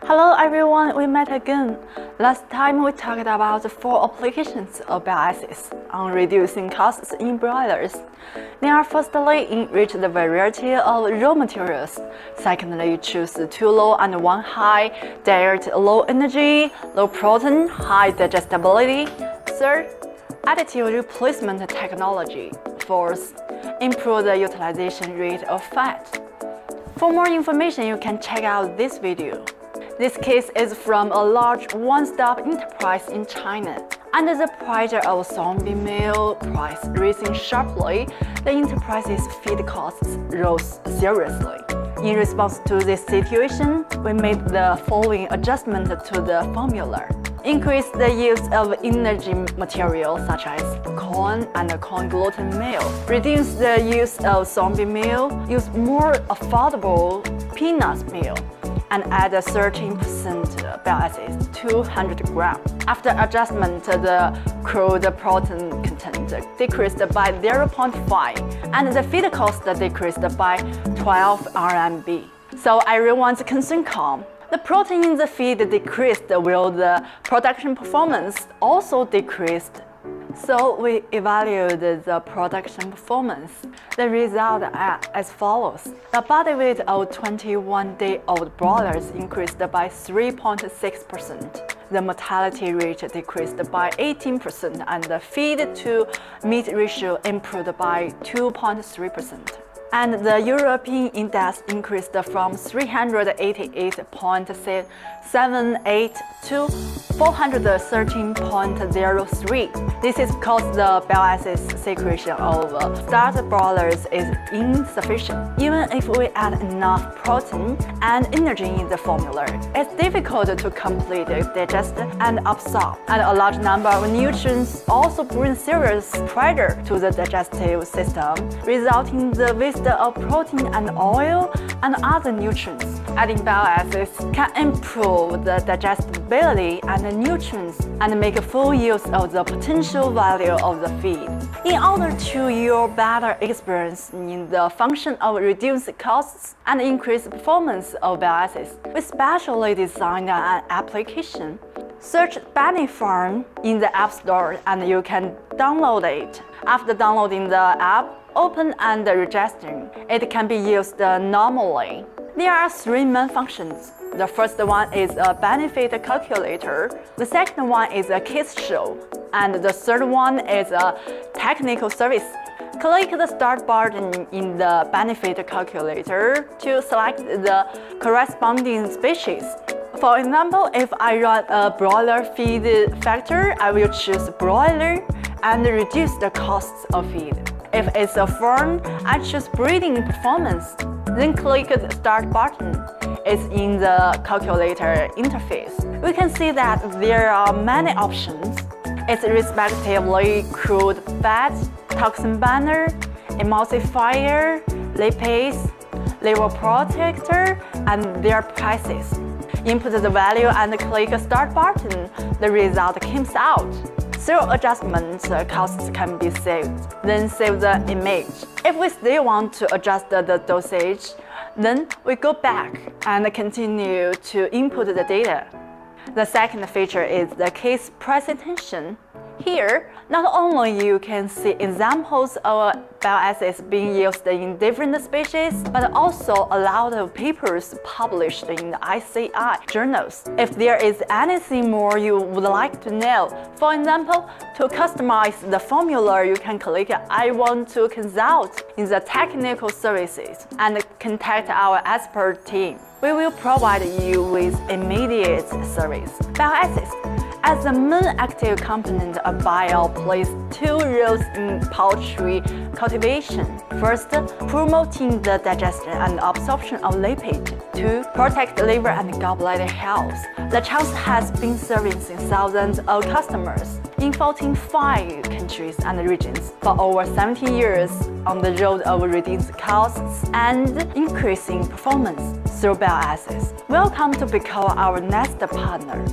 Hello everyone, we met again. Last time we talked about the 4 applications of bile acids on reducing costs in broilers. They are firstly enrich the variety of raw materials. Secondly, choose 2 low and 1 high diet, low energy, low protein, high digestibility. Third, additive replacement technology. Fourth, improve the utilization rate of fat. For more information, you can check out this video. This case is from a large one-stop enterprise in China. Under the pressure of zombie meal price rising sharply, the enterprise's feed costs rose seriously. In response to this situation, we made the following adjustment to the formula. Increase the use of energy materials such as corn and corn gluten meal. Reduce the use of zombie meal. Use more affordable peanut meal. And add a 13% bile acids, 200 grams. After adjustment, the crude protein content decreased by 0.5, and the feed cost decreased by 12 RMB. So everyone's concern calm. The protein in the feed decreased while the production performance also decreased. So we evaluated the production performance. The result are as follows. The body weight of 21-day-old broilers increased by 3.6%. The mortality rate decreased by 18%, and the feed-to-meat ratio improved by 2.3%. And the European index increased from 388.78 to 413.03. This is because the bile acid secretion of started broilers is insufficient. Even if we add enough protein and energy in the formula, it's difficult to completely digest and absorb. And a large number of nutrients also bring serious pressure to the digestive system, resulting in the waste of protein and oil and other nutrients. Adding bile acids can improve the digestibility and the nutrients and make full use of the potential value of the feed. In order to yield better experience in the function of reduce costs and increase performance of bile acids, we specially designed an application. Search Benefarm in the App Store and you can download it. After downloading the app, open and registering. It can be used normally. There are 3 main functions. The first one is a benefit calculator. The second one is a case show. And the third one is a technical service. Click the Start button in the benefit calculator to select the corresponding species. For example, if I run a broiler feed factor, I will choose broiler and reduce the costs of feed. If it's a farm, I choose breeding performance. Then click the Start button. It's in the calculator interface. We can see that there are many options. It's respectively crude fat, toxin banner, emulsifier, lipase, liver protector, and their prices. Input the value and click the Start button. The result comes out. Through adjustment, costs can be saved. Then save the image. If we still want to adjust the dosage, then we go back and continue to input the data. The second feature is the case presentation. Here, not only you can see examples of bile acids being used in different species, but also a lot of papers published in the ICI journals. If there is anything more you would like to know, for example, to customize the formula, you can click I want to consult in the technical services and contact our expert team. We will provide you with immediate service. Bile acids, as the main active component of bile, plays 2 roles in poultry cultivation. First, promoting the digestion and absorption of lipid. 2, protect liver and gallbladder health. The Chance has been servicing thousands of customers in 45 countries and regions for over 17 years on the road of reducing costs and increasing performance through bile acids. Welcome to become our next partner.